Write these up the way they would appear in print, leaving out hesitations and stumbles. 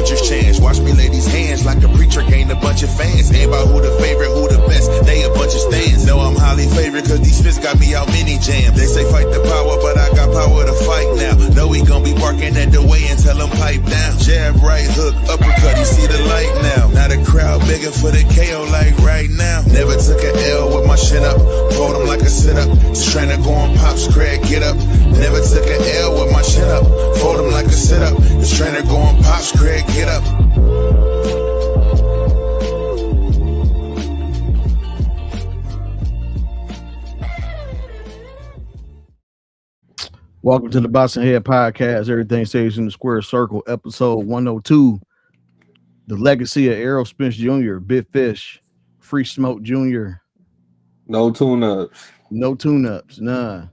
puncher's chance. Watch me lay these hands like a preacher gained a bunch of fans. Ain't about who the favorite, who the best, they a bunch of stands. Know I'm highly favored cause these fists got me out mini jam. They say fight the power, but I got power to fight now. Know he gon' be barking at the way and tell him pipe down. Jab, right hook, uppercut, he see the light now. Now the crowd begging for the KO like right now. Never took an L with my chin up, hold him like a sit-up. This trainer going pops, Craig, get up. Never took an L with my chin up, fold him like a sit-up. This trainer going pops, Craig, get up. Welcome to the Boxing Head Podcast. Everything stays in the square circle. Episode 102. The legacy of Errol Spence Jr., Big Fish, Free Smoke Jr. No tune-ups. No tune-ups. None.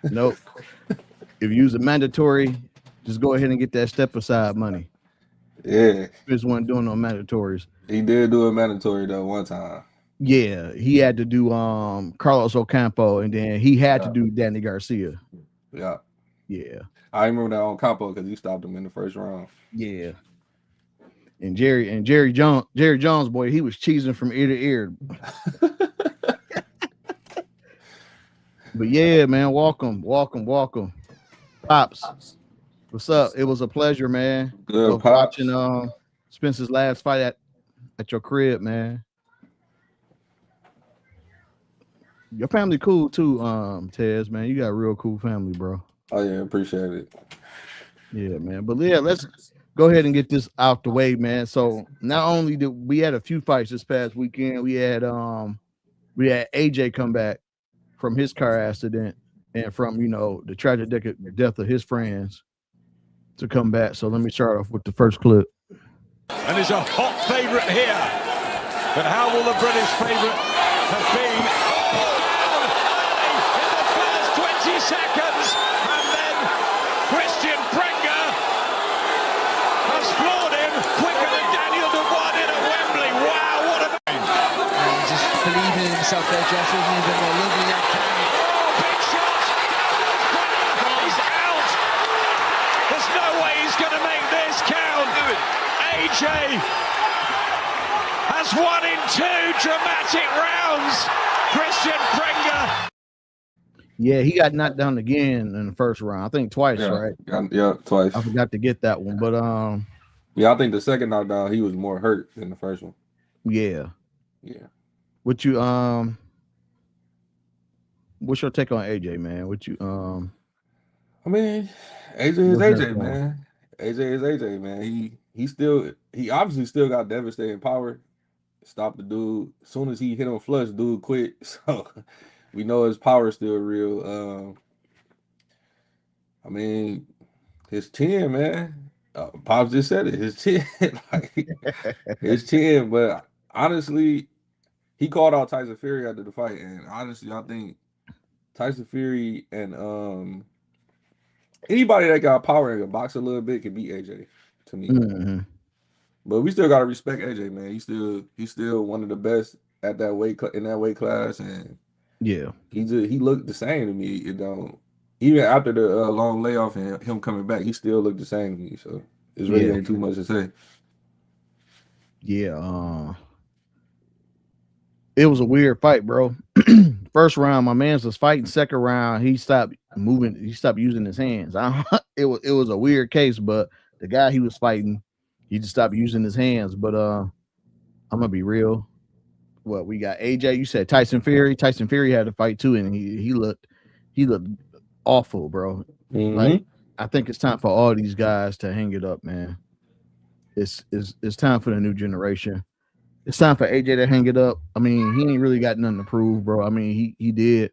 Nope. If you use a mandatory, just go ahead and get that step-aside money. Yeah. Spence wasn't doing no mandatories. He did do a mandatory, though, one time. Yeah. He had to do Carlos Ocampo, and then he had to do Danny Garcia. Yeah. Yeah. I remember that on Campo because he stopped him in the first round. Yeah. And Jerry Jones, boy, he was cheesing from ear to ear. But yeah, man, welcome. Pops, what's up? It was a pleasure, man. Good, Pops. Watching Spence's last fight at your crib, man. Your family cool too, Tez, man. You got a real cool family, bro. Oh yeah, appreciate it. Yeah, man. But yeah, let's go ahead and get this out the way, man. So not only did we had a few fights this past weekend, we had AJ come back from his car accident and from the tragic death of his friends to come back. So let me start off with the first clip. And is a hot favourite here, but how will the British favourite have been? In the first 20 seconds, and then Christian Prenga has floored him quicker than Daniel Dubois did at Wembley. Wow, what a and just believing in himself there, Josh, isn't he? But more lovely that can. Oh, big shot! He's out! There's no way he's going to make this count. AJ has won in 2 dramatic rounds. Christian Prenga. Yeah, he got knocked down again in the first round. I think twice, right? Yeah, twice. I forgot to get that one, but yeah, I think the second knockdown he was more hurt than the first one. Yeah. What you what's your take on AJ, man? What you I mean, AJ is AJ, man. AJ is AJ, man. He obviously still got devastating power. Stopped the dude. As soon as he hit him flush, dude quit. So we know his power is still real. I mean, his chin, man. Pops just said it. His chin, his chin. But honestly, he called out Tyson Fury after the fight, and honestly, I think Tyson Fury and anybody that got power and can box a little bit can beat AJ. To me. Mm-hmm. But we still gotta respect AJ, man. He's still one of the best at that weight in that weight class, and yeah, he looked the same to me. Even after the long layoff and him coming back, he still looked the same to me. So it's really ain't too much to say. Yeah, it was a weird fight, bro. First round, my man's was fighting. Second round, he stopped moving. He stopped using his hands. It was a weird case, but the guy he was fighting, he just stopped using his hands. But I'm gonna be real. What we got? AJ, you said Tyson Fury. Tyson Fury had to fight too, and he looked awful, bro. Mm-hmm. Like, I think it's time for all these guys to hang it up, man. It's time for the new generation. It's time for AJ to hang it up. I mean, he ain't really got nothing to prove, bro. I mean, he did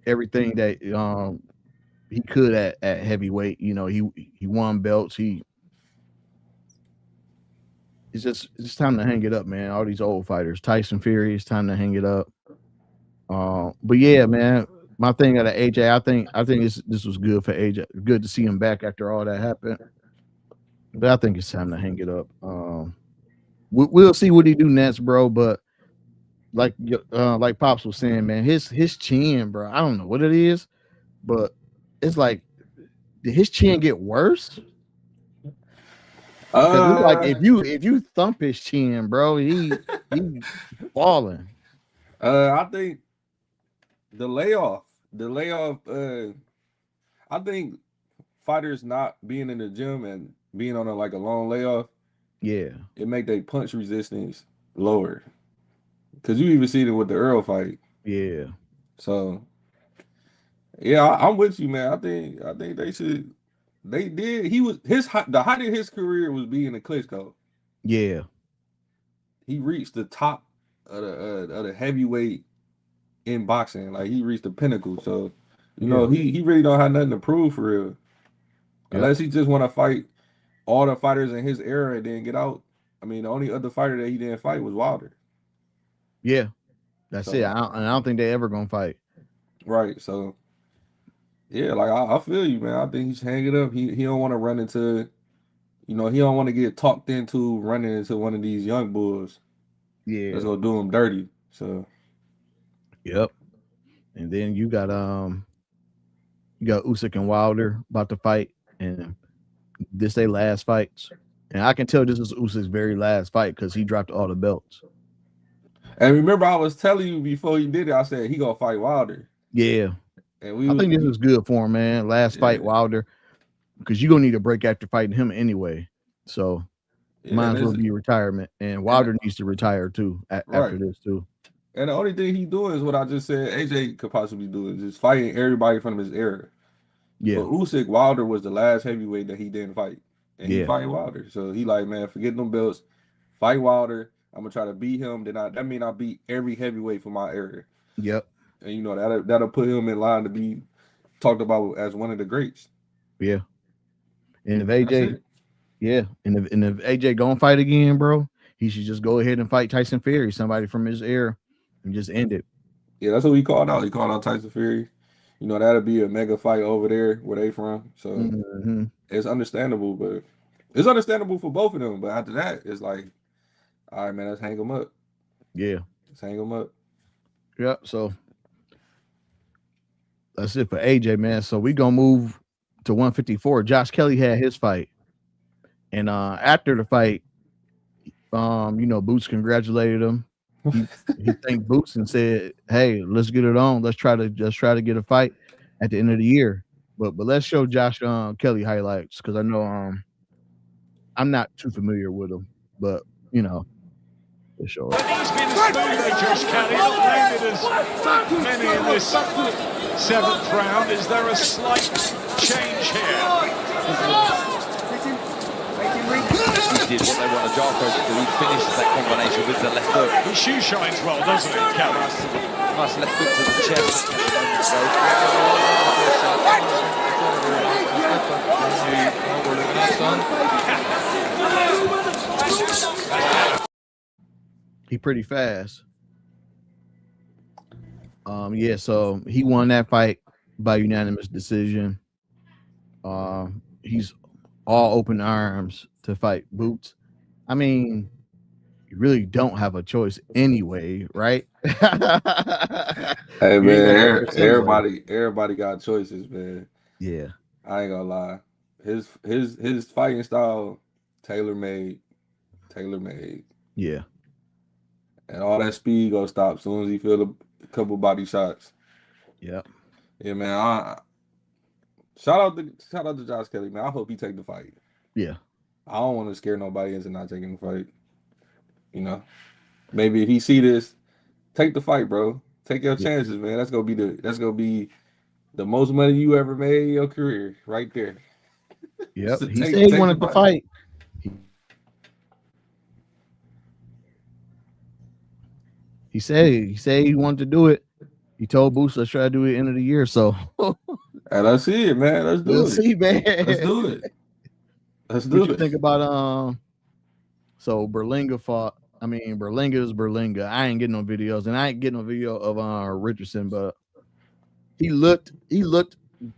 everything that he could at heavyweight. He won belts. It's time to hang it up, man. All these old fighters, Tyson Fury, it's time to hang it up. But yeah, man, my thing out of AJ, I think this was good for AJ. Good to see him back after all that happened. But I think it's time to hang it up. We'll see what he do next, bro. But like Pops was saying, man, his chin, bro. I don't know what it is, but it's like, did his chin get worse? Because it's like if you thump his chin, bro, he falling. I think the layoff. I think fighters not being in the gym and being on a long layoff, Yeah, it make their punch resistance lower. Because you even see it with the Errol fight. yeah, So yeah, I'm with you, man. I think they should. They did. He was the height of his career was being a Klitschko. yeah. He reached the top of the heavyweight in boxing. Like he reached the pinnacle. So you know he really don't have nothing to prove for real. Unless he just want to fight all the fighters in his era and then get out. I mean, the only other fighter that he didn't fight was Wilder. Yeah, that's it. I don't think they ever gonna fight. Right. So yeah, like I feel you, man. I think he's hanging up. He don't want to run into, he don't want to get talked into running into one of these young bulls. Yeah, Let's go do him dirty. So yep. And then you got Usyk and Wilder about to fight, and this they last fights. And I can tell this is Usyk's very last fight because he dropped all the belts. And remember, I was telling you before he did it, I said he gonna fight Wilder. Yeah. And I think this is good for him, man. Last fight, Wilder, because you're gonna need a break after fighting him anyway. So might as well be retirement. And Wilder needs to retire too after this too. And the only thing he doing is what I just said AJ could possibly do, is just fighting everybody from his era. Yeah. But Usyk, Wilder was the last heavyweight that he didn't fight. And he fighting Wilder. So he like, man, forget them belts. Fight Wilder. I'm gonna try to beat him. That mean I beat every heavyweight from my era. Yep. And that'll put him in line to be talked about as one of the greats. Yeah. And if AJ, and if AJ gonna fight again, bro, he should just go ahead and fight Tyson Fury, somebody from his era, and just end it. Yeah, that's what he called out. He called out Tyson Fury. That'll be a mega fight over there where they from. So it's understandable, but it's understandable for both of them. But after that, it's like, all right, man, let's hang them up. Yeah. Let's hang them up. Yep. So that's it for AJ, man. So we gonna move to 154. Josh Kelly had his fight, and after the fight, Boots congratulated him. He thanked Boots and said, "Hey, let's get it on. Let's try to get a fight at the end of the year." But let's show Josh Kelly highlights, because I know I'm not too familiar with him, but let's show it. He's been smoothly, Josh Kelly, not landed as many in this 7th round. Is there a slight change here? He did what they want Ajako to do. He finished that combination with the left hook. His shoe shines well, doesn't it, Kelly? Nice left hook to the chest. He pretty fast. So he won that fight by unanimous decision. He's all open arms to fight Boots. I mean, you really don't have a choice anyway, right? Hey man, everybody got choices, man. Yeah. I ain't gonna lie. His fighting style, tailor made. Yeah. And all that speed gonna stop as soon as he feel a couple body shots. Yeah. Yeah, man. Shout out to Josh Kelly, man. I hope he take the fight. Yeah. I don't want to scare nobody into not taking the fight. Maybe if he see this, take the fight, bro. Take your chances, man. That's gonna be the most money you ever made in your career, right there. Yep. He said he wanted to fight. He said he wanted to do it. He told Boots, let's try to do it end of the year. So and let's see it, man. Let's do it. Let's see, man. Let's do it. Let's do it. What you think about so Berlinga fought? I mean, Berlinga is Berlinga. I ain't getting no videos, and I ain't getting no video of Richardson, but he looked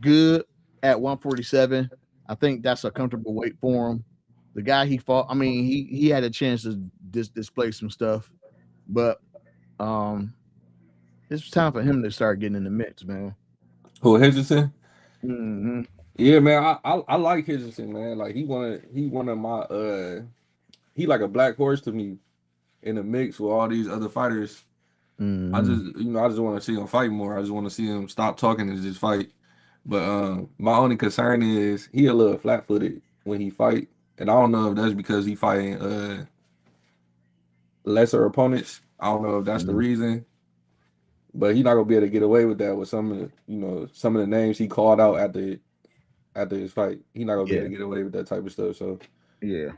good at 147. I think that's a comfortable weight for him. The guy he fought, I mean, he had a chance to display some stuff, but it's time for him to start getting in the mix, man. Who, Henderson? Mm-hmm. Yeah, man, I like Hitchinson, man. Like he one of my he like a black horse to me in the mix with all these other fighters. I just I just want to see him fight more. I just want to see him stop talking and just fight. But my only concern is he a little flat footed when he fight, and I don't know if that's because he fighting lesser opponents. I don't know if that's the reason, but he's not gonna be able to get away with that with some of some of the names he called out after his fight. He's not gonna be able to get away with that type of stuff. So Yeah.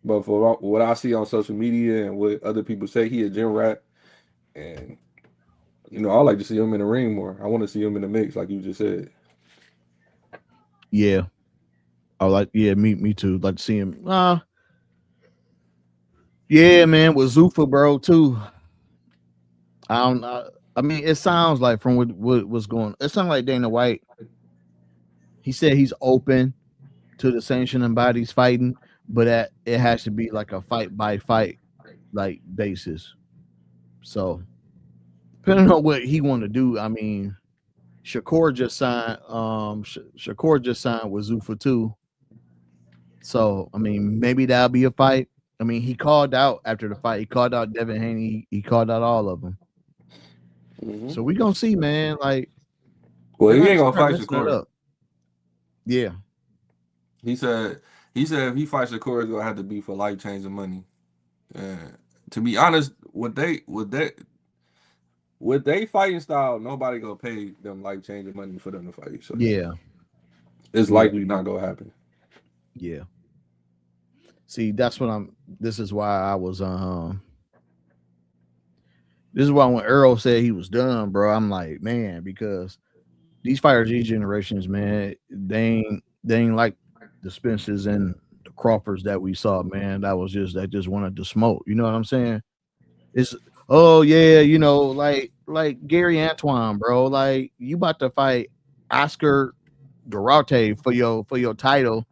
But for what I see on social media and what other people say, he a gym rat, and I like to see him in the ring more. I want to see him in the mix, like you just said. Yeah. Me too. Like to see him. Yeah, man, with Zuffa, bro, too. I don't know. I mean, it sounds like from what was going, it sounds like Dana White. He said he's open to the sanctioning bodies fighting, but it has to be like a fight by fight like basis. So depending on what he want to do, I mean, Shakur just signed. Shakur just signed with Zuffa too. So I mean, maybe that'll be a fight. I mean, he called out after the fight. He called out Devin Haney. He called out all of them. So we gonna see, man. Like, well, he ain't gonna gonna fight Shakur. Yeah. He said if he fights Shakur, it's gonna have to be for life changing money. To be honest, with they fighting style, nobody gonna pay them life changing money for them to fight. So yeah, it's likely not gonna happen. Yeah. See, that's what this is why I was this is why when Errol said he was done, bro, I'm like, man, because these fighters, these generations, man, they ain't like the Spencers and the Crawfords that we saw, man. That just wanted to smoke. You know what I'm saying? It's like Gary Antoine, bro. Like you about to fight Oscar Garate for your title,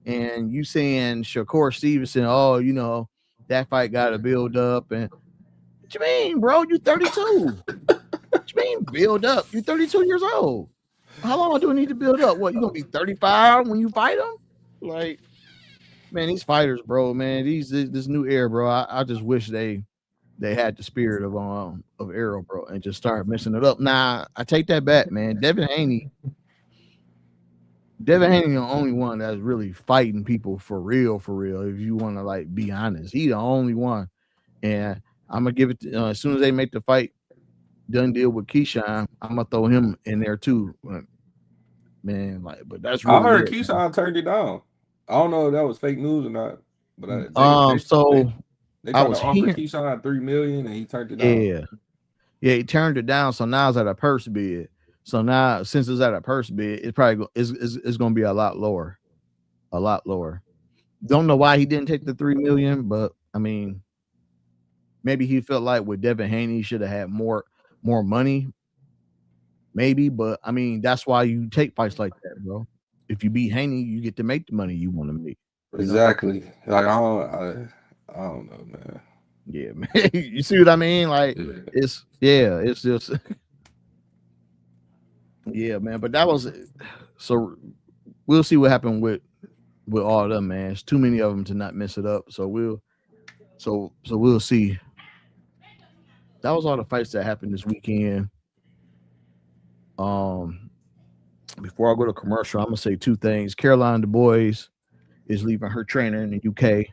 and you saying Shakur Stevenson, that fight got to build up. And what you mean, bro? You 32. What you mean build up? You 32 years old. How long do we need to build up? What, you gonna be 35 when you fight them? Like, man, these fighters, bro, man, this new era, bro. I just wish they had the spirit of Errol, bro, and just start messing it up. Nah, I take that back, man. Devin Haney the only one that's really fighting people for real. If you want to like be honest, he the only one. And I'm gonna give it to, as soon as they make the fight done deal with Keyshawn, I'm gonna throw him in there too. Man, like, but that's really I heard Keyshawn turned it down. I don't know if that was fake news or not, but they tried to offer Keyshawn $3 million and he turned it down. Yeah, he turned it down. So now it's at a purse bid. So now, since it's at a purse bid, it's probably it's going to be a lot lower. Don't know why he didn't take the $3 million, but I mean, maybe he felt like with Devin Haney he should have had more money. Maybe, but I mean, that's why you take fights like that, bro. If you beat Haney, you get to make the money you want to make. Exactly. Like I don't know, man. Yeah, man. You see what I mean? Like, it's just. Yeah, man, but that was so. We'll see what happened with all of them, man. It's too many of them to not mess it up. So we'll see. That was all the fights that happened this weekend. Before I go to commercial, I'm gonna say two things. Caroline DuBois is leaving her trainer in the UK.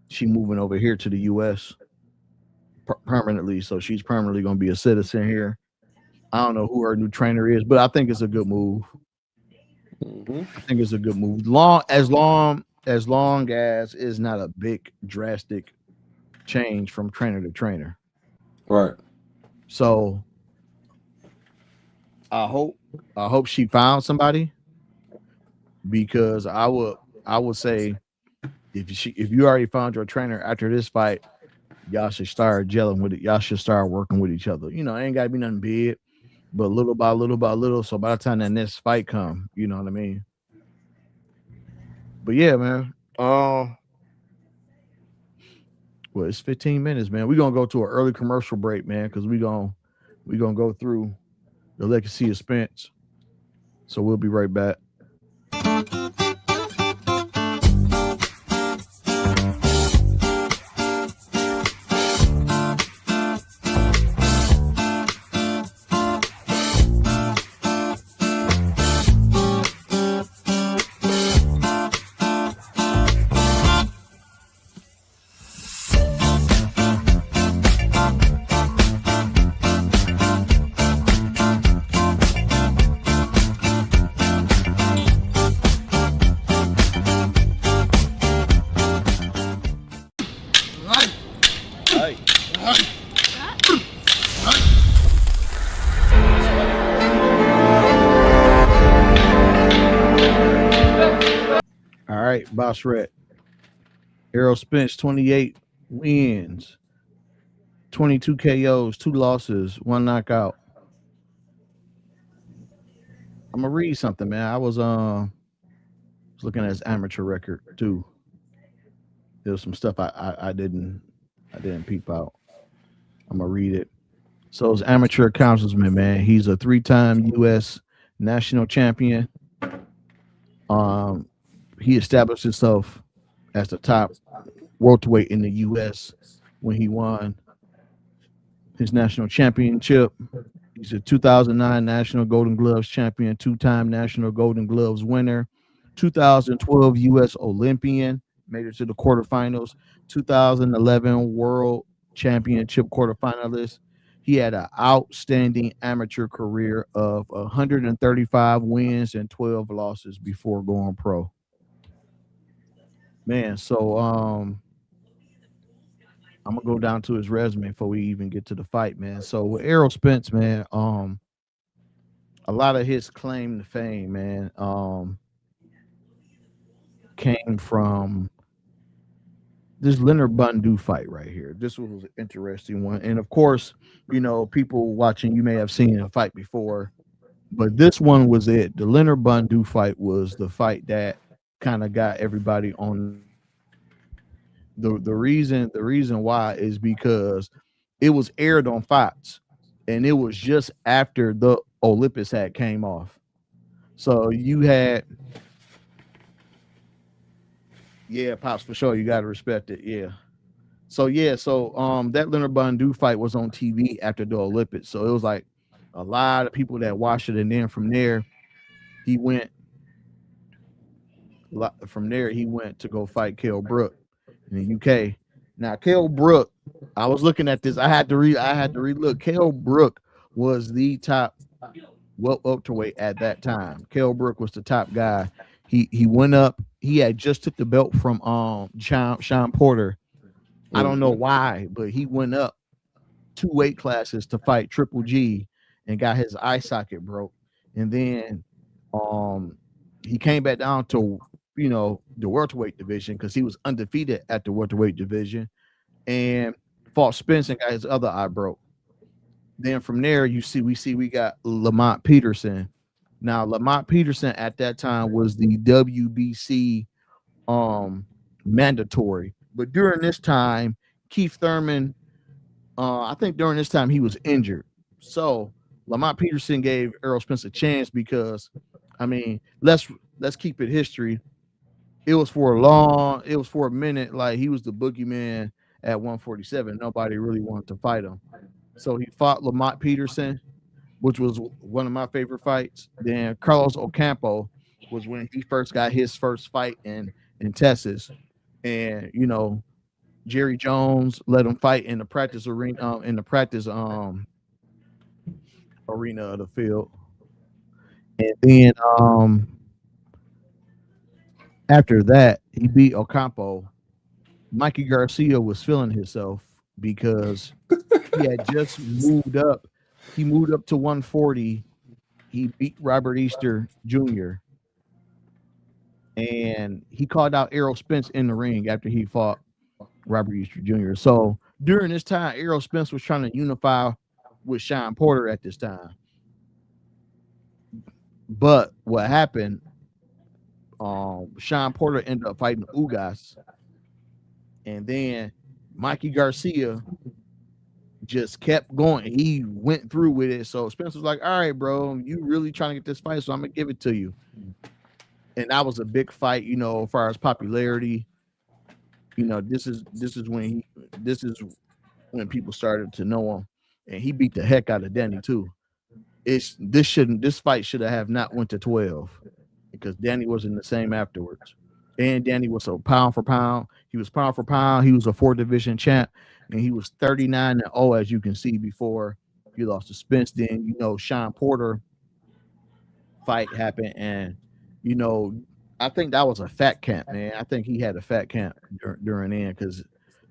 She moving over here to the US permanently, so she's permanently gonna be a citizen here. I don't know who her new trainer is, but I think it's a good move. I think it's a good move. As long as it's not a big drastic change from trainer to trainer. Right. So I hope she found somebody, because I would say if you already found your trainer after this fight, y'all should start gelling with it. Y'all should start working with each other. You know, it ain't gotta be nothing big, but little by little. So by the time that next fight come, you know what I mean? But yeah, man. Well, it's 15 minutes, man. We're gonna go to an early commercial break, man, because we're gonna go through the legacy of Spence. So we'll be right back. All right, Boss Red. Errol Spence, 28 wins, 22 KOs, 2 losses, 1 knockout. I'm gonna read something, man. I was looking at his amateur record too. There was some stuff I didn't peep out. I'm gonna read it. So his amateur accomplishment, man. He's a 3-time U.S. national champion. He established himself as the top welterweight in the U.S. when he won his national championship. He's a 2009 National Golden Gloves champion, 2-time National Golden Gloves winner, 2012 U.S. Olympian, made it to the quarterfinals, 2011 World Championship quarterfinalist. He had an outstanding amateur career of 135 wins and 12 losses before going pro. Man, so I'm gonna go down to his resume before we even get to the fight, man. So with Errol Spence, man, a lot of his claim to fame, man, came from this Leonard Bundu fight right here. This was an interesting one. And of course, you know, people watching, you may have seen a fight before, but this one was it. The Leonard Bundu fight was the fight that kind of got everybody on. The reason why is because it was aired on Fox, and it was just after the Olympics had came off. So you had, yeah, Pops, for sure. You got to respect it. Yeah. So that Leonard Bundu fight was on TV after the Olympics. So it was like a lot of people that watched it, and then from there he went to go fight Kell Brook in the UK. Now Kell Brook, I was looking at this. I had to relook. Kell Brook was the top welterweight at that time. Kell Brook was the top guy. He went up. He had just took the belt from Sean Porter. I don't know why, but he went up 2 weight classes to fight Triple G and got his eye socket broke. And then he came back down to, you know, the welterweight division because he was undefeated at the welterweight division, and fought Spence and got his other eye broke. Then from there, we got Lamont Peterson. Now Lamont Peterson at that time was the WBC mandatory, but during this time, Keith Thurman, I think during this time he was injured. So Lamont Peterson gave Errol Spence a chance because, I mean, let's keep it history. It was for a minute, like he was the boogeyman at 147. Nobody really wanted to fight him. So he fought Lamont Peterson, which was one of my favorite fights. Then Carlos Ocampo was when he first got his first fight in Texas. And, you know, Jerry Jones let him fight in the practice arena, arena of the field. And then after that, he beat Ocampo. Mikey Garcia was feeling himself because he had just moved up. He moved up to 140. He beat Robert Easter Jr. And he called out Errol Spence in the ring after he fought Robert Easter Jr. So during this time, Errol Spence was trying to unify with Sean Porter at this time. But what happened, Sean Porter ended up fighting Ugas. And then Mikey Garcia just kept going. He went through with it. So Spence was like, all right, bro, you really trying to get this fight, so I'm going to give it to you. and that was a big fight, as far as popularity. This is when people started to know him, and he beat the heck out of Danny too. This fight should have not went to 12 because Danny wasn't the same afterwards. And Danny was so pound for pound. He was pound for pound. He was a 4 division champ, and he was 39-0, as you can see, before he lost to Spence. Then Sean Porter fight happened, and I think that was a fat camp, man. I think he had a fat camp during then because as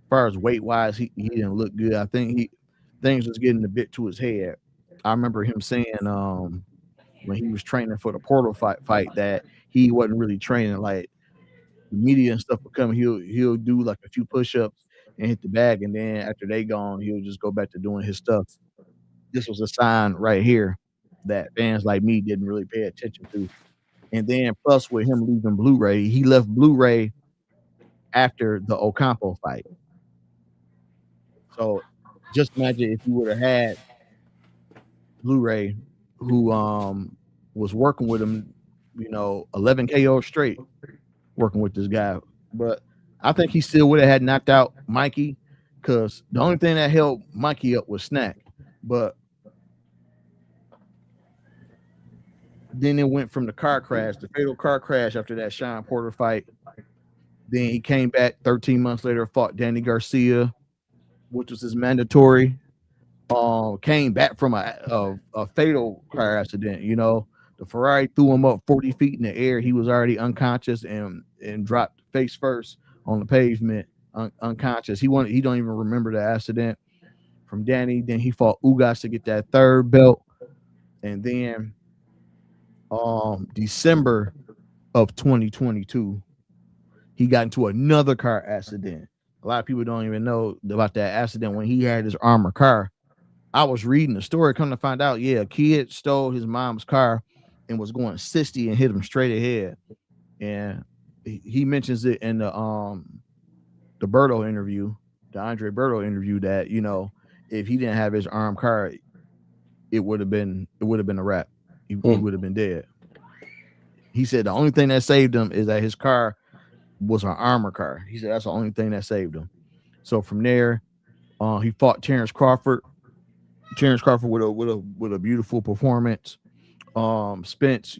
far as weight wise, he didn't look good. I think things was getting a bit to his head. I remember him saying when he was training for the Portal fight that he wasn't really training. Like the media and stuff would come, he'll do like a few push-ups and hit the bag, and then after they gone, he'll just go back to doing his stuff. This was a sign right here that fans like me didn't really pay attention to. And then plus with him leaving Blu-ray, he left Blu-ray after the Ocampo fight. So just imagine if you would have had Blu-ray who was working with him, 11 KO straight working with this guy. But I think he still would have had knocked out Mikey because the only thing that held Mikey up was Snack. But then it went from the car crash, the fatal car crash after that Sean Porter fight. Then he came back 13 months later, fought Danny Garcia, which was his mandatory. Came back from a fatal car accident. The Ferrari threw him up 40 feet in the air. He was already unconscious and dropped face first on the pavement, unconscious. He don't even remember the accident. From Danny, then he fought Ugas to get that third belt, and then December of 2022, he got into another car accident. A lot of people don't even know about that accident when he had his armored car. I was reading the story, come to find out, a kid stole his mom's car and was going 60 and hit him straight ahead. And he mentions it in the Berto interview, the Andre Berto interview, that if he didn't have his armed car, it would have been a wrap. He would have been dead. He said the only thing that saved him is that his car was an armor car. He said that's the only thing that saved him. So from there, he fought Terrence Crawford. Terrence Crawford with a beautiful performance. Spence,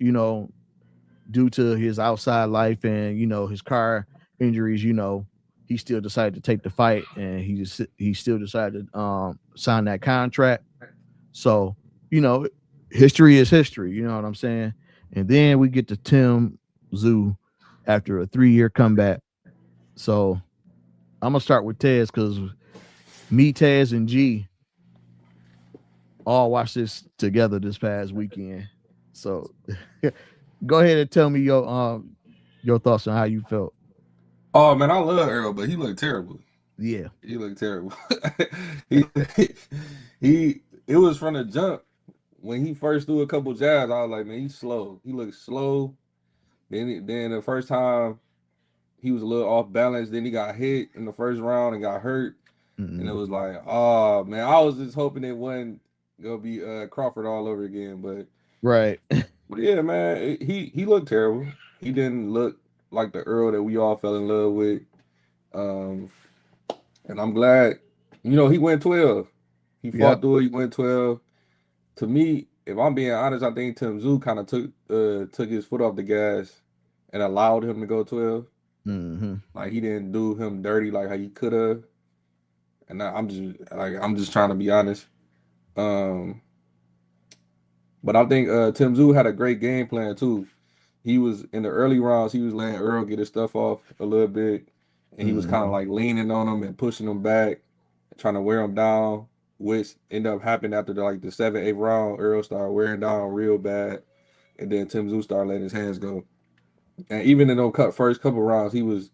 due to his outside life and his car injuries, he still decided to take the fight, and he still decided to sign that contract. So history is history. You know what I'm saying? And then we get to Tim Tszyu after a 3-year comeback. So I'm gonna start with Tez because me, Tez, and G all watched this together this past weekend. So go ahead and tell me your thoughts on how you felt. Oh man, I love Errol, but he looked terrible. Yeah, he looked terrible. It was from the jump when he first threw a couple jabs. I was like, man, he's slow. He looked slow. Then the first time he was a little off balance. Then he got hit in the first round and got hurt. Mm-hmm. And it was like, oh man, I was just hoping it wasn't gonna be Crawford all over again. But right. But yeah, man, he looked terrible. He didn't look like the Earl that we all fell in love with. And I'm glad, he went 12. He fought through it. He went 12. To me, if I'm being honest, I think Tim Tszyu kind of took his foot off the gas and allowed him to go 12. Mm-hmm. Like he didn't do him dirty like how he could have. And I'm just trying to be honest. But I think Tim Tszyu had a great game plan too. He was in the early rounds. He was letting Earl get his stuff off a little bit, and he was kind of like leaning on him and pushing him back, trying to wear him down. Which ended up happening after the 7th, 8th round. Earl started wearing down real bad, and then Tim Tszyu started letting his hands go. And even in those first couple rounds, he was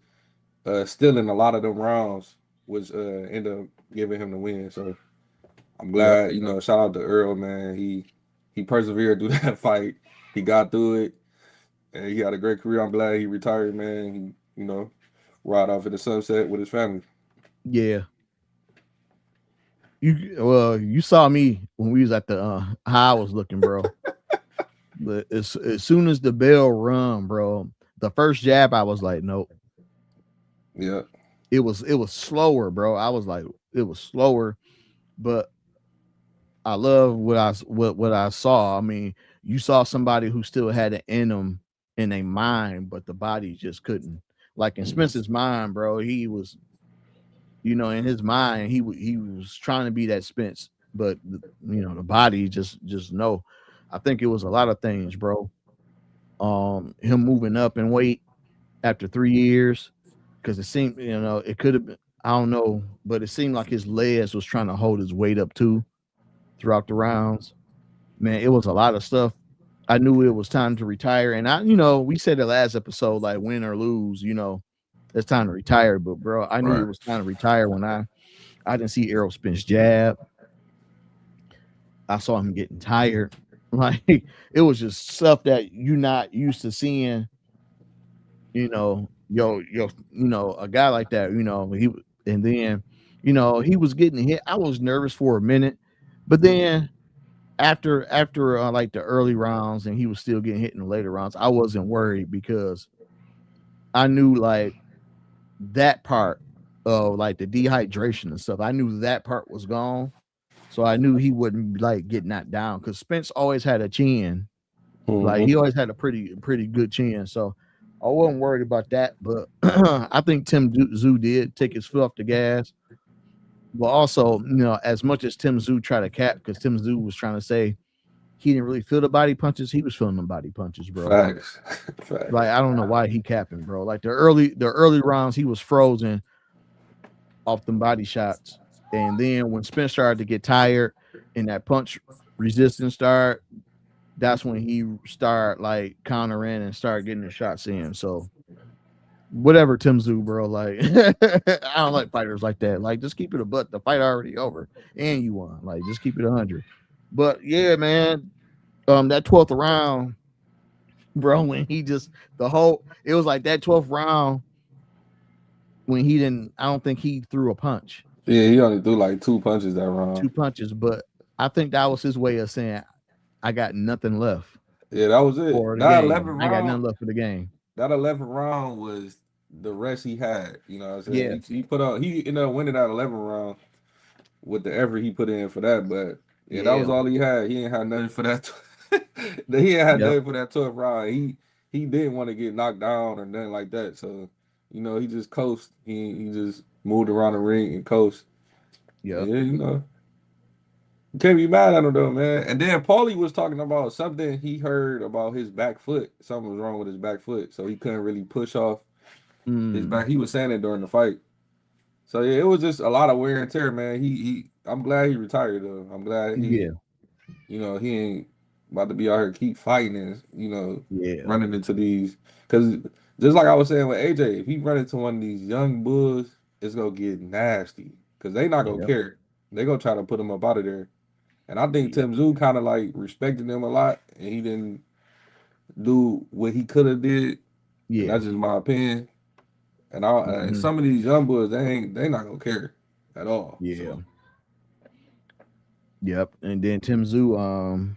still in a lot of them rounds, which ended up giving him the win. So I'm glad, shout out to Earl, man. He persevered through that fight. He got through it. And he had a great career. I'm glad he retired, man. He, ride off in the sunset with his family. Yeah. You saw me when we was at the how I was looking, bro. But as soon as the bell rung, bro, the first jab, I was like, nope. Yeah. It was slower, bro. I was like, it was slower, but I love what I saw. I mean, you saw somebody who still had it in them in a mind, but the body just couldn't. Like in Spence's mind, bro, he was, in his mind, he was trying to be that Spence, but the body just no. I think it was a lot of things, bro. Him moving up in weight after 3 years, because it seemed, it could have been, I don't know, but it seemed like his legs was trying to hold his weight up too throughout the rounds. Man, it was a lot of stuff. I knew it was time to retire, and we said the last episode, like win or lose, it's time to retire. But bro, I knew it was time to retire when I didn't see Errol Spence jab. I saw him getting tired. Like it was just stuff that you're not used to seeing. A guy like that. He was getting hit. I was nervous for a minute, but then after like the early rounds, and he was still getting hit in the later rounds, I wasn't worried because I knew like that part of like the dehydration and stuff. I knew that part was gone. So I knew he wouldn't like get knocked down because Spence always had a chin. Like he always had a pretty good chin. So I wasn't worried about that. But I think Tim Tszyu did take his foot off the gas. But also, as much as Tim Tszyu tried to cap, because Tim Tszyu was trying to say he didn't really feel the body punches, he was feeling the body punches, bro. Facts. Like I don't know why he capping, bro. Like the early rounds, he was frozen off them body shots. And then when Spence started to get tired and that punch resistance started, that's when he started like countering and started getting the shots in. So whatever, Tim Tszyu, bro. Like I don't like fighters like that. Like just keep it a butt. The fight already over and you won. Like just keep it 100. But yeah, man. That 12th round, bro, when he just it was like that 12th round when he didn't. I don't think he threw a punch. Yeah, he only threw like 2 punches that round. 2 punches, but I think that was his way of saying, I got nothing left. Yeah, that was it. That 11th round, I got nothing left for the game. That 11th round was the rest he had. You know what I'm saying? Yeah. He ended up winning that 11th round with the effort he put in for that. But yeah, that was all he had. He ain't had nothing for that. He ain't had nothing for that 12th round. He didn't want to get knocked down or nothing like that. So, he just coasted. He just moved around the ring and coast. Yeah. Yeah, you can't be mad at him though, man. And then Paulie was talking about something he heard about his back foot. Something was wrong with his back foot, so he couldn't really push off his back. He was saying it during the fight. So yeah, it was just a lot of wear and tear, man. I'm glad he retired though. I'm glad he ain't about to be out here keep fighting and running into these. Because just like I was saying with AJ, if he run into one of these young bulls, it's gonna get nasty. Because they not gonna care. They gonna try to put him up out of there. And I think Tim Tszyu kind of like respected him a lot, and he didn't do what he could have did. Yeah, that's just my opinion. And some of these young boys, they not gonna care at all. Yeah. So. Yep. And then Tim Tszyu,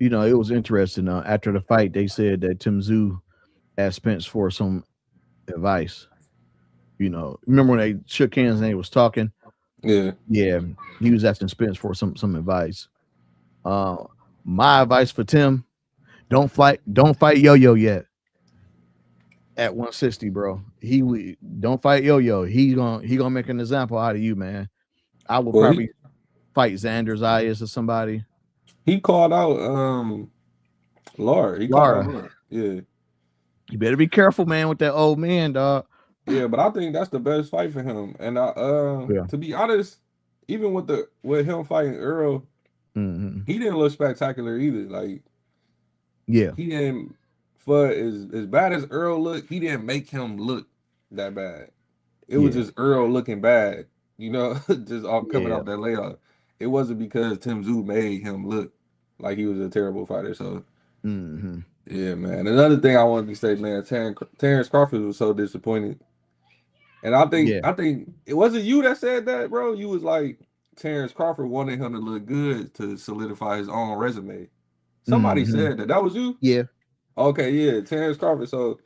it was interesting. After the fight, they said that Tim Tszyu asked Spence for some advice. Remember when they shook hands and they was talking? Yeah. He was asking Spence for some advice. My advice for Tim: don't fight Yo-Yo yet. At 160, bro. Don't fight Yo-Yo. He gonna make an example out of you, man. I will probably fight Xander Zayas or somebody. He called out Lara. Yeah. You better be careful, man, with that old man, dog. Yeah, but I think that's the best fight for him. And to be honest, even with him fighting Earl, he didn't look spectacular either. Like, he didn't, for as bad as Earl looked, he didn't make him look that bad. It was just Earl looking bad, just all coming off that layoff. It wasn't because Tim Tszyu made him look like he was a terrible fighter. So, yeah, man. Another thing I wanted to say, man, Terrence Crawford was so disappointed. And I think it wasn't you that said that, bro. You was like, Terrence Crawford wanted him to look good to solidify his own resume. Somebody said that. That was you? Yeah. Okay, yeah, Terrence Crawford. So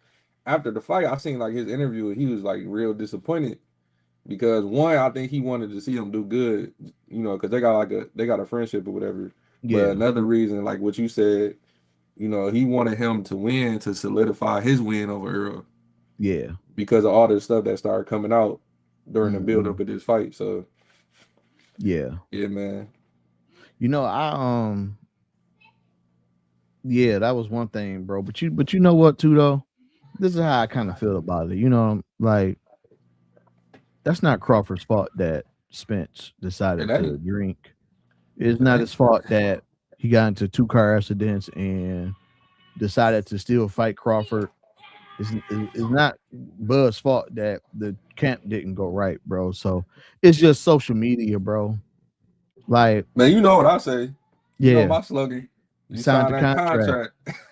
after the fight, I seen like his interview. He was like real disappointed because one, I think he wanted to see him do good, because they got a friendship or whatever. But Yeah, another reason, like what you said, he wanted him to win to solidify his win over Earl yeah. because of all the stuff that started coming out during the build Mhm. up of this fight. So Yeah. yeah, man. I yeah, that was one thing, bro. But you know what too though? This is how I kind of feel about it. Like that's not Crawford's fault that Spence It decided to ain't. drink. It's It not ain't. his fault that he got into 2 car accidents and decided to still fight Crawford. It's not Bud's fault that the camp didn't go right, bro. So it's just social media, bro. Like, Man, you know what I say. You know yeah, my slogan. you You signed sign the that contract. contract.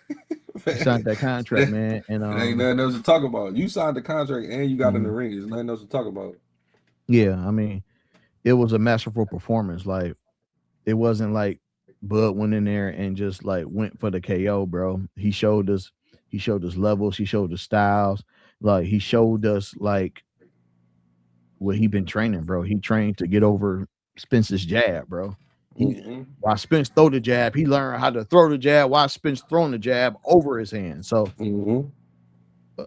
You signed that contract, it man. And ain't nothing else to talk about. You signed the contract and you got in the mhm. ring. There's nothing else to talk about. Yeah, I mean, it was a masterful performance. Like, it wasn't like Bud went in there and just like went for the KO, bro. He showed us levels, he showed us styles, like he showed us like what he been training, bro. He trained to get over Spence's jab, bro. He Mm-hmm. While Spence throw the jab, he learned how to throw the jab while Spence throwing the jab over his hand. So Mm-hmm.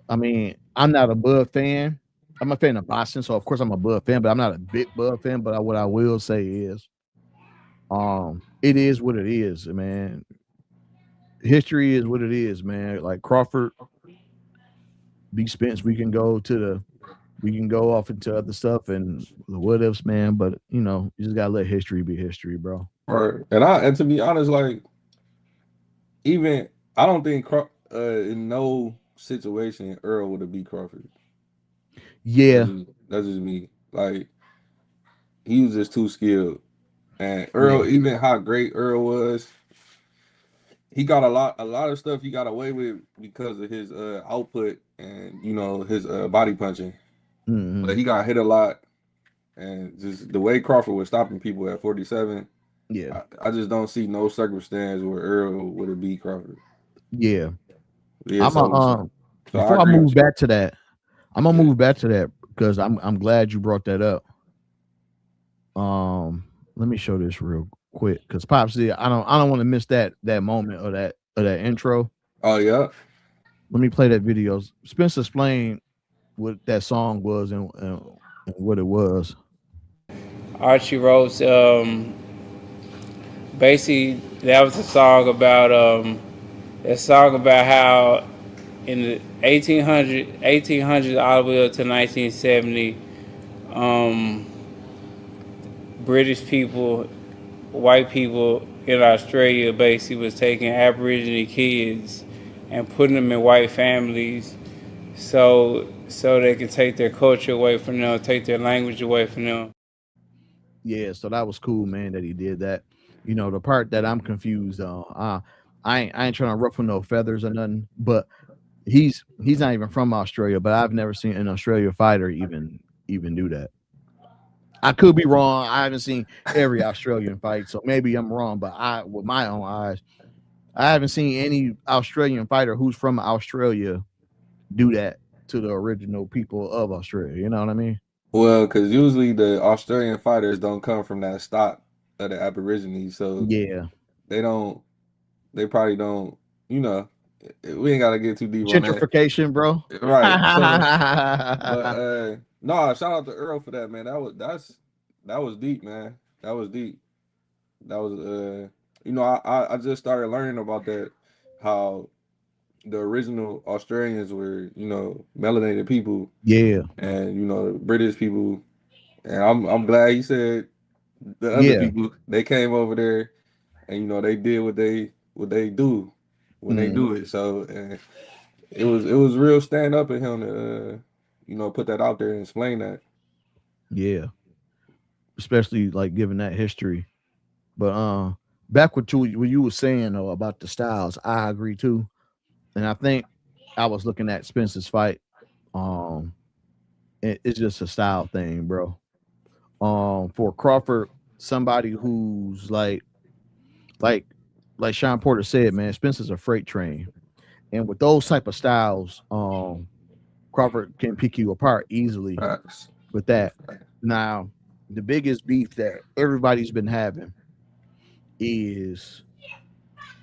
I mean, I'm not a Bud fan. I'm a fan of boxing, so of course I'm a Bud fan, but I'm not a big Bud fan. But what I will say is, it is what it is, man. History is what it is, man. Like Crawford beat Spence, we can go off into other stuff and the what ifs, man. But you just gotta let history be history, bro. Right. And to be honest, like even I don't think in no situation Earl would have beat Crawford. Yeah, That's just me. Like he was just too skilled. And yeah, Earl, even how great Earl was, he got a lot of stuff he got away with because of his output and his body punching. hmm But he got hit a lot, and just the way Crawford was stopping people at 47, yeah, I just don't see no circumstance where Earl would have beat Crawford. yeah. Yeah, I'm a so I before I agree with move you. back to that, I'm gonna Yeah. move back to that because I'm glad you brought that up. Let me show this real quick because Pops said I don't want to miss that moment of that intro. Oh yeah. Let me play that video. Spencer explained what that song was and what it was. Archie wrote, basically that was a song about how in the 1800s all the way up to 1970, um, British people, white people in Australia basically was taking Aboriginal kids and putting them in white families so they can take their culture away from them, take their language away from them. Yeah, so that was cool, man, that he did that. The part that I'm confused on, I ain't trying to ruffle no feathers or nothing, but he's not even from Australia, but I've never seen an Australia fighter even do that. I could be wrong. I haven't seen every Australian fight, so maybe I'm wrong. But with my own eyes, I haven't seen any Australian fighter who's from Australia do that to the original people of Australia. You know what I mean? Well, because usually the Australian fighters don't come from that stock of the Aborigines, so Yeah. they don't. They probably don't. You know, we ain't got to get too deep on that. Gentrification, bro. Right. So, but no, shout out to Earl for that, man. That was deep, man. That was deep. That was I just started learning about that, how the original Australians were, melanated people Yeah. and British people. And I'm glad he said the other Yeah. people, they came over there and they did what they do when they Mm, do it. So it was real stand up in him to put that out there and explain that. yeah. Especially like given that history. But back with what you were saying though about the styles, I agree too. And I think I was looking at Spencer's fight. Um, it's just a style thing, bro. For Crawford, somebody who's like like Sean Porter said, man, Spencer's a freight train. And with those type of styles, Crawford can pick you apart easily Facts. with that. Now, the biggest beef that everybody's been having is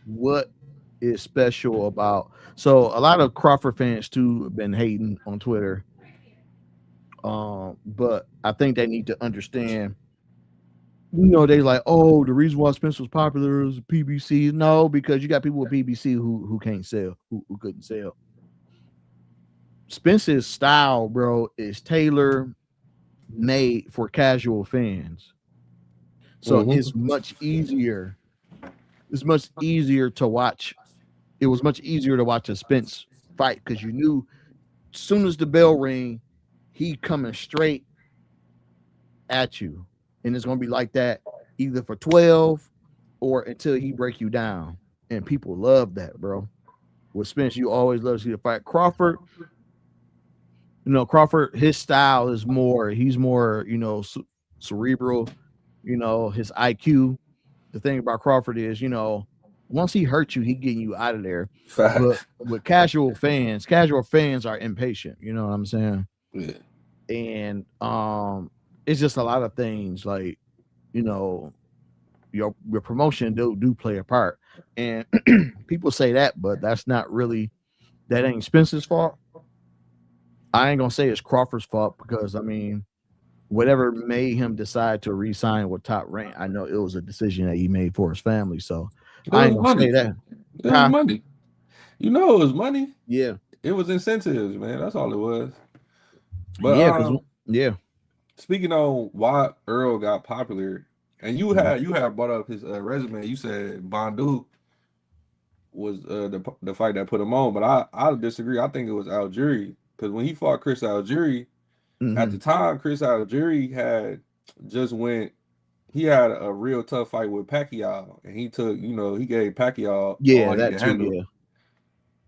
what is special about. So a lot of Crawford fans too have been hating on Twitter. But I think they need to understand. They like, oh, the reason why Spence was popular is PBC. No, because you got people with PBC who can't sell, who couldn't sell. Spence's style, bro, is tailor made for casual fans. So it's much easier. It's much easier to watch. It was much easier to watch a Spence fight because you knew as soon as the bell ring, he coming straight at you. And it's gonna be like that either for 12 or until he break you down. And people love that, bro. With Spence, you always love to see the fight. Crawford, Crawford, his style is he's more, cerebral, his IQ. The thing about Crawford is, once he hurts you, he getting you out of there. Facts. But with casual fans are impatient. You know what I'm saying? Yeah. And it's just a lot of things like, your promotion do play a part. And people say that, but that ain't Spence's fault. I ain't gonna say it's Crawford's fault because whatever made him decide to re-sign with Top Rank, I know it was a decision that he made for his family. So I ain't gonna say that. It was money. It was money. Yeah. It was incentives, man. That's all it was. But yeah. Speaking on why Earl got popular, and you had brought up his resume. You said Bandu was the fight that put him on, but I disagree. I think it was Algieri because when he fought Chris Algieri, at the time Chris Algieri had just went. He had a real tough fight with Pacquiao, and he took he gave Pacquiao all he could handle. Yeah.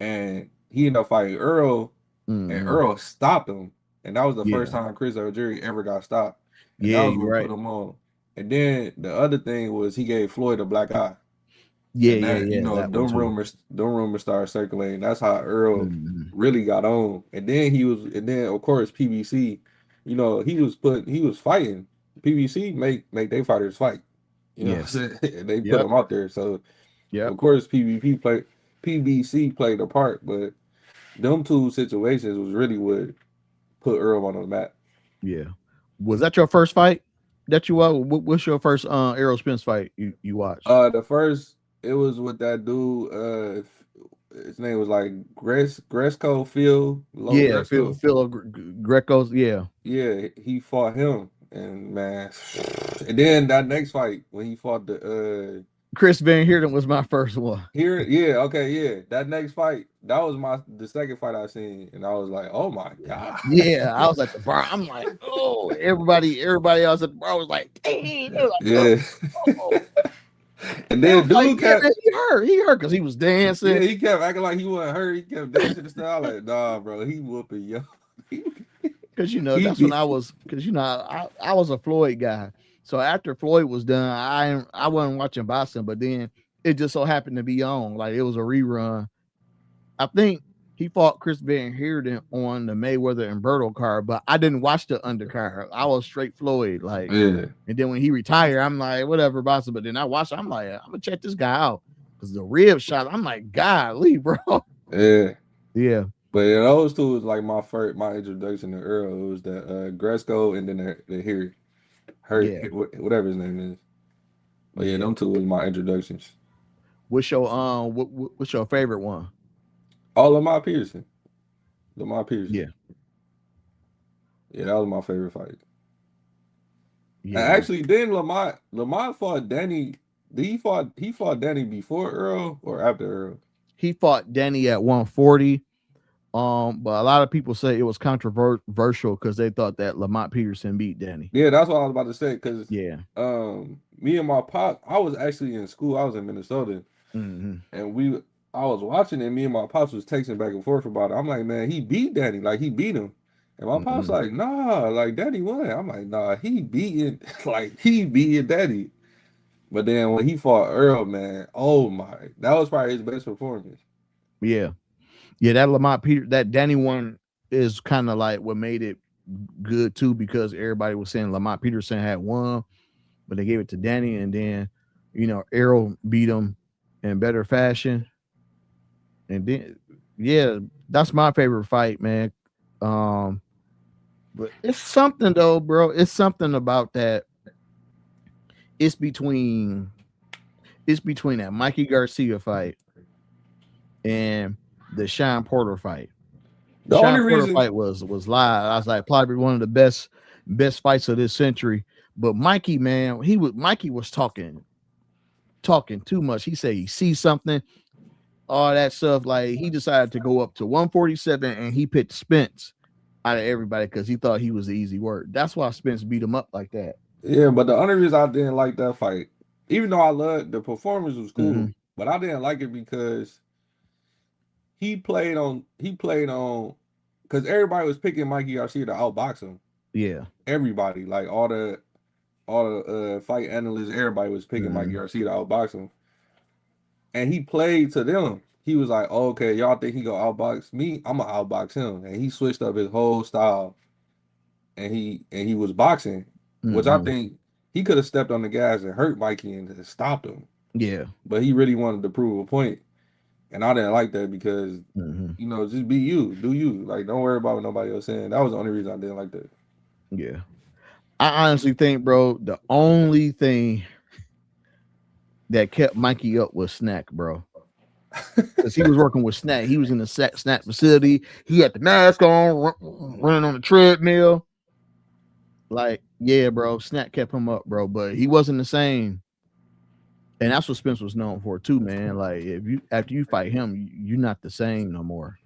And he ended up fighting Earl, and Earl stopped him. And that was the first time Chris Algieri ever got stopped. And that was what put him on. And then the other thing was he gave Floyd a black eye. Them rumors started circulating. That's how Earl really got on. And then of course PBC, he was fighting. PBC make their fighters fight. What I'm saying? And they put them out there. So of course PBC played a part, but them two situations was really what put Earl on the map. Yeah. Was that your first fight that you watched? What's your first Errol Spence fight you watched? The first, it was with that dude. His name was like Gresco Phil. Phil Greco's. Yeah, he fought him, and man, and then that next fight when he fought the Chris Van Heerden was my first one. That next fight, that was the second fight I seen, and I was like, oh my god. Yeah, I was at the bar. I'm like, oh, everybody else at the bar was like, dang. Oh. And then dude kept he hurt because he was dancing. Yeah, he kept acting like he wasn't hurt. He kept dancing and stuff. Like, nah, bro, he whooping yo. Because that's when I was. Because I was a Floyd guy. So after Floyd was done, I wasn't watching boxing, but then it just so happened to be on. Like it was a rerun. I think he fought Chris Van Heerden on the Mayweather and Berto card, but I didn't watch the undercard. I was straight Floyd, And then when he retired, I'm like, whatever, boxing. But then I watched, I'm like, I'm gonna check this guy out because the rib shot. I'm like, golly, bro. Yeah. But those two was like my introduction to Earl. It was the Gresco and then the Harry. Whatever his name is. But them two was my introductions. What's your favorite one? All Lamar Pearson. Yeah, that was my favorite fight. Yeah. And actually, then Lamar fought Danny. He fought Danny before Earl or after Earl? He fought Danny at 140. But a lot of people say it was controversial because they thought that Lamont Peterson beat Danny. Yeah, that's what I was about to say. Because me and my pop, I was actually in school. I was in Minnesota, and I was watching it. Me and my pops was texting back and forth about it. I'm like, man, he beat Danny. Like he beat him. And my pops like, nah, like Danny won. I'm like, nah, he beating Danny. But then when he fought Earl, man, oh my, that was probably his best performance. Yeah. Yeah, that Lamont Peter, that Danny one is kind of like what made it good too, because everybody was saying Lamont Peterson had won, but they gave it to Danny, and then Errol beat him in better fashion. And then yeah, that's my favorite fight, man. But it's something though, bro. It's something about that. It's between that Mikey Garcia fight and the Sean Porter fight. The Sean only Porter reason, fight was live. I was like, probably one of the best fights of this century. But Mikey, man, Mikey was talking too much. He said he sees something, all that stuff. Like, he decided to go up to 147 and he picked Spence out of everybody because he thought he was the easy word. That's why Spence beat him up like that. yeah, but the only reason I didn't like that fight, even though I loved the performance was cool, but I didn't like it because he played on because everybody was picking Mikey Garcia to outbox him. Yeah. Everybody, like all the fight analysts, everybody was picking Mikey Garcia to outbox him. And he played to them. He was like, oh, okay, y'all think he gonna outbox me? I'm gonna outbox him. And he switched up his whole style. And he was boxing, which I think he could have stepped on the gas and hurt Mikey and stopped him. Yeah. But he really wanted to prove a point. And I didn't like that because, just be you. Do you. Like, don't worry about what nobody else saying. That was the only reason I didn't like that. Yeah. I honestly think, bro, the only thing that kept Mikey up was Snack, bro. Because he was working with Snack. He was in the Snack facility. He had the mask on, running on the treadmill. Like, yeah, bro, Snack kept him up, bro. But he wasn't the same. And that's what Spence was known for too, man. Like, after you fight him, you're not the same no more.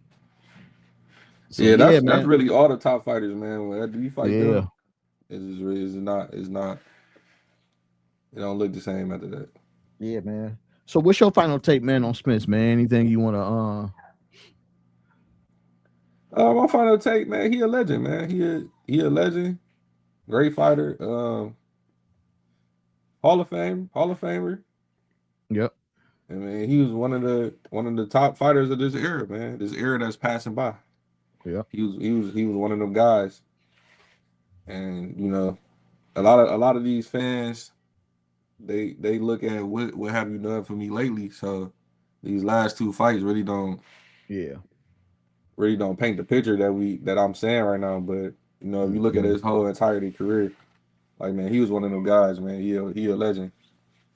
So, yeah, that's really all the top fighters, man. After you fight them, it's not. It don't look the same after that. Yeah, man. So, what's your final take, man, on Spence, man? Anything you want to? My final take, man. He a legend, man. He a legend. Great fighter. Hall of Famer. Yep. I mean, he was one of the top fighters of this era, man. This era that's passing by. Yeah. He was one of them guys. And a lot of these fans, they look at what have you done for me lately. So these last two fights really don't paint the picture that I'm saying right now. But if you look at his whole entirety career, like, man, he was one of them guys, man. He a legend,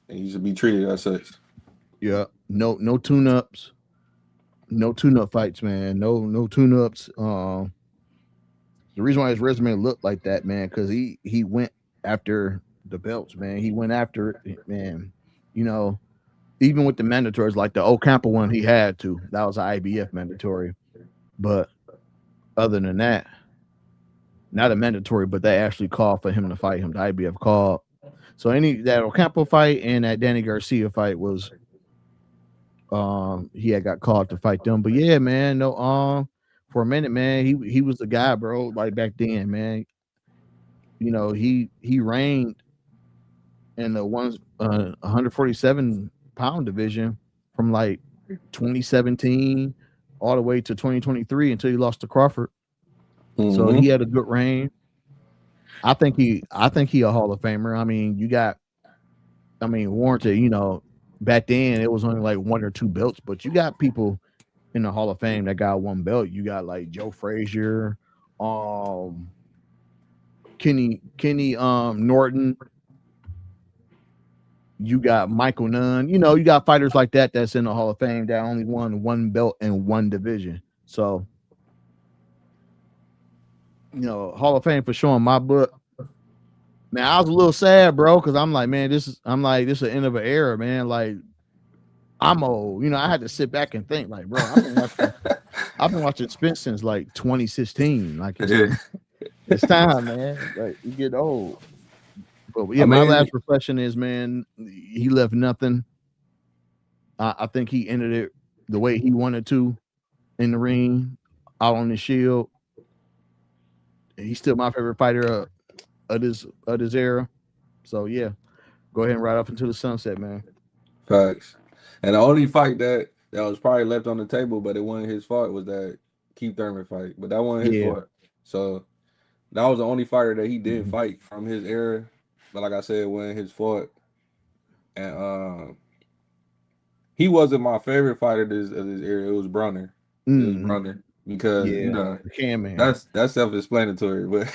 and he should be treated as such. Yeah. No tune-ups. No tune-up fights, man. No tune-ups. The reason why his resume looked like that, man, because he went after the belts, man. He went after it, man. Even with the mandatories, like the Ocampo one, he had to. That was an IBF mandatory. But other than that, not a mandatory, but they actually called for him to fight him. The IBF called. So that Ocampo fight and that Danny Garcia fight was he had got called to fight them. But yeah, man, for a minute, man, he was the guy, bro. Like back then, man. He reigned in the 147 pound division from like 2017 all the way to 2023 until he lost to Crawford. So he had a good reign. I think he a Hall of Famer. I mean, warranted, back then it was only like one or two belts, but you got people in the Hall of Fame that got one belt. You got like Joe Frazier, Kenny Norton. You got Michael Nunn. You got fighters like that that's in the Hall of Fame that only won one belt in one division. So, Hall of Fame for sure in my book. Man, I was a little sad, bro, because I'm like, man, this is the end of an era, man. Like, I'm old. I had to sit back and think, like, bro, I've been watching Spence since like 2016. Like, it's time, man. Like, you get old. But yeah, my last reflection is, man, he left nothing. I think he ended it the way he wanted to in the ring, out on the shield. He's still my favorite fighter of this era. So yeah, go ahead and ride off into the sunset, man. Facts. And the only fight that that was probably left on the table, but it wasn't his fault. Was that Keith Thurman fight? But that wasn't his fault. So that was the only fighter that he did fight from his era. But like I said, it wasn't his fault. And he wasn't my favorite fighter of this era. It was Brunner. It was Brunner because you know that's self-explanatory. But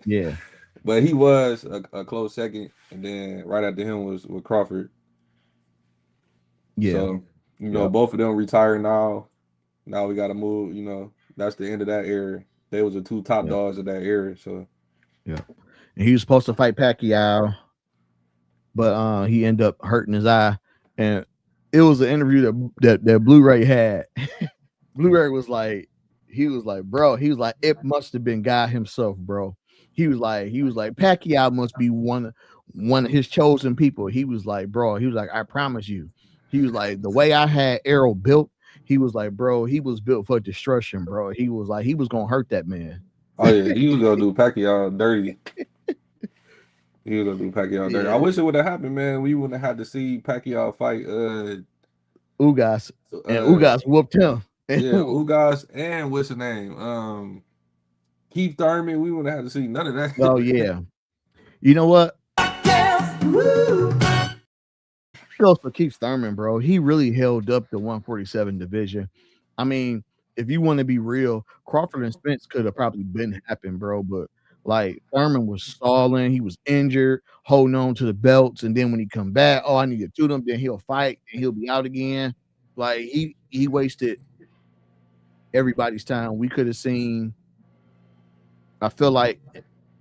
yeah, but he was a close second, and then right after him was with Crawford. Yeah. So you know both of them retire now. Now we got to move. You know that's the end of that era. They was the two top dogs of that era. So and he was supposed to fight Pacquiao, but he ended up hurting his eye, and it was an interview that Blu-ray had. Blu-ray was like, bro, he was like, it must have been God himself, bro. He was like, Pacquiao must be one of his chosen people. He was like, bro, I promise you. He was like, the way I had Errol built, he was like, bro, he was built for destruction, bro. He was like, he was gonna hurt that man. Oh yeah, he was gonna do Pacquiao dirty. He was gonna do Pacquiao dirty. I wish it would have happened, man. We wouldn't have had to see Pacquiao fight Ugas, and Ugas whooped him. Ugas and what's the name? Keith Thurman. We wouldn't have had to see none of that. Oh yeah. You know what? Goes for Keith Thurman, bro. He really held up the 147 division. I mean, if you want to be real, Crawford and Spence could have probably been happened, bro. But like Thurman was stalling, he was injured, holding on to the belts, and then when he come back, oh, I need to do them. Then he'll fight and he'll be out again. Like he wasted everybody's time. We could have seen. I feel like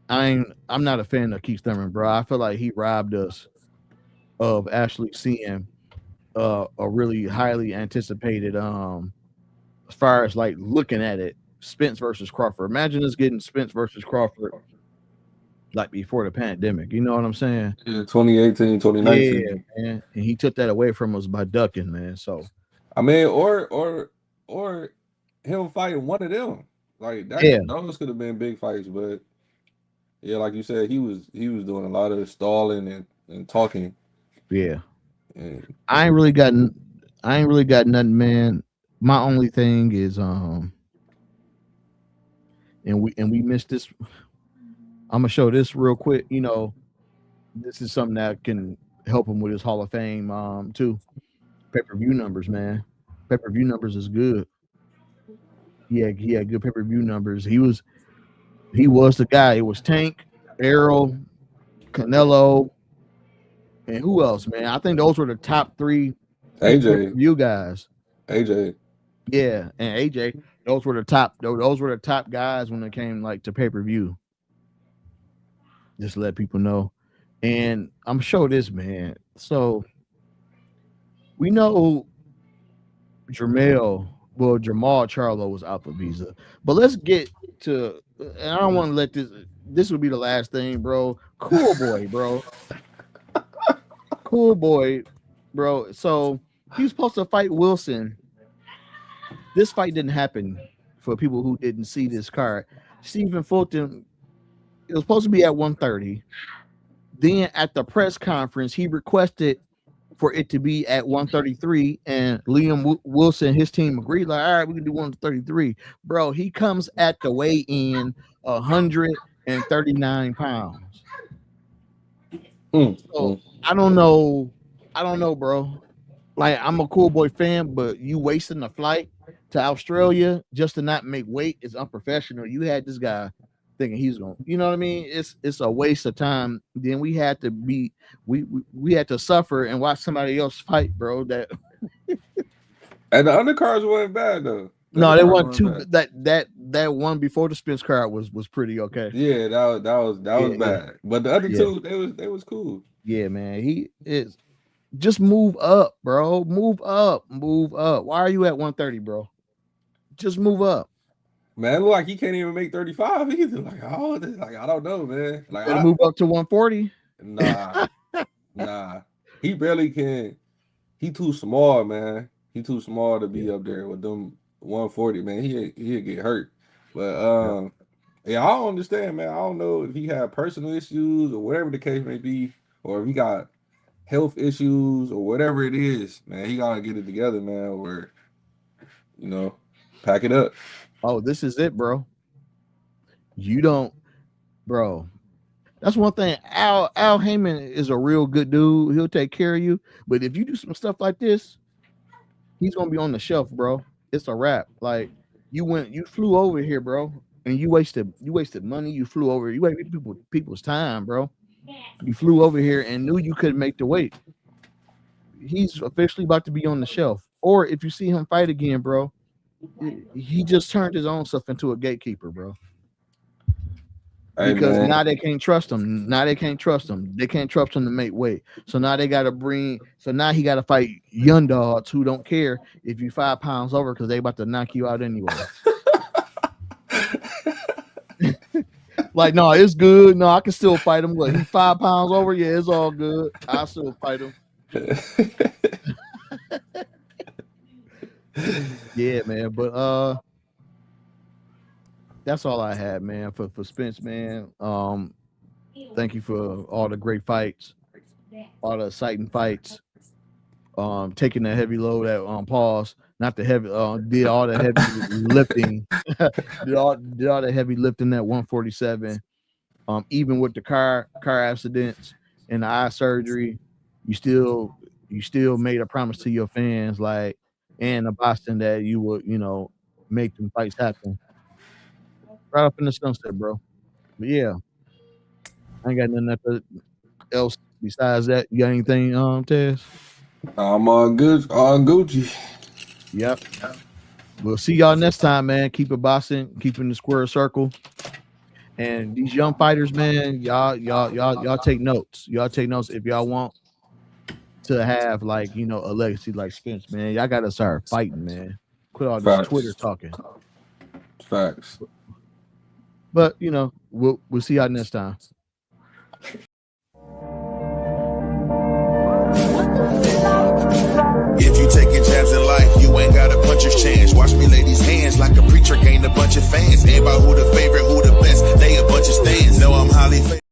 I'm not a fan of Keith Thurman, bro. I feel like he robbed us of actually seeing a really highly anticipated as far as like looking at it, Spence versus Crawford. Imagine us getting Spence versus Crawford like before the pandemic. You know what I'm saying? Yeah, 2018, 2019. Yeah, man. And he took that away from us by ducking, man. So I mean, or him fighting one of them. Like that, those could have been big fights, but yeah, like you said, he was doing a lot of stalling and talking. Yeah. And I ain't really got nothing, man. My only thing is and we missed this. I'm gonna show this real quick. You know, this is something that can help him with his Hall of Fame too. Pay-per-view numbers, man. Pay-per-view numbers is good. He had good pay-per-view numbers. He was the guy. It was Tank, Errol, Canelo, and who else, man? I think those were the top three pay-per-view guys. AJ. Yeah, and AJ. Those were the top guys when it came like to pay-per-view. Just to let people know. And I'm sure this, man. So we know Jamal Charlo was out for visa. But let's get to, and I don't want to let this would be the last thing, bro. Cool boy, bro. Cool boy, bro. So he was supposed to fight Wilson. This fight didn't happen for people who didn't see this card. Stephen Fulton, it was supposed to be at 130. Then at the press conference, he requested for it to be at 133, and Liam Wilson, his team agreed, like, all right, we can do 133. Bro, he comes at the weigh-in 139 pounds. So I don't know, bro. Like, I'm a Cool Boy fan, but you wasting the flight to Australia just to not make weight is unprofessional. You had this guy thinking he's going, you know what I mean? It's a waste of time. Then we had to we had to suffer and watch somebody else fight, bro. That and the undercards weren't bad though. No, they weren't too bad. That one before the Spence card was pretty okay. Yeah, that was bad. But the other two, they was cool. Yeah, man. He is just move up, bro. Move up. Why are you at 130, bro? Just move up. Man, it look like he can't even make 35 either. Like, I don't know, man. Like, I move up to 140. Nah. He barely can. He too small, man. He too small to be up there with them 140, man. He'll get hurt. But yeah, I don't understand, man. I don't know if he had personal issues or whatever the case may be, or if he got health issues or whatever it is, man, he gotta get it together, man, or pack it up. Oh, this is it, bro. You don't, bro. That's one thing. Al Heyman is a real good dude. He'll take care of you. But if you do some stuff like this, he's gonna be on the shelf, bro. It's a wrap. Like you flew over here, bro, and you wasted money. You flew over. You wasted people's time, bro. You flew over here and knew you couldn't make the weight. He's officially about to be on the shelf. Or if you see him fight again, bro, he just turned his own stuff into a gatekeeper, bro. Because now they can't trust him. They can't trust him to make weight. So now he got to fight young dogs who don't care if you 5 pounds over because they about to knock you out anyway. Like, no, it's good. No, I can still fight him. Look, he's 5 pounds over. Yeah, it's all good. I'll still fight him. Yeah, man. But that's all I had, man, for Spence, man. Thank you for all the great fights, all the exciting fights. Taking the heavy load at pause, not the heavy. Did all the heavy lifting. did all the heavy lifting at 147. Even with the car accidents and the eye surgery, you still made a promise to your fans, like, and the Boston, that you would, make them fights happen. Right up in the sunset, bro. But yeah, I ain't got nothing else besides that. You got anything, Tez? I'm all good. All Gucci. Yep. We'll see y'all next time, man. Keep it boxing, keeping the square circle. And these young fighters, man, y'all take notes. Y'all take notes if y'all want to have, like, a legacy like Spence, man. Y'all gotta start fighting, man. Quit all this Twitter talking. Facts. But we'll see y'all next time. If you taking jabs in life, you ain't got a puncher's chance. Watch me lay these hands like a preacher gained a bunch of fans. Ain't about who the favorite, who the best. They a bunch of stands. Know I'm highly favored.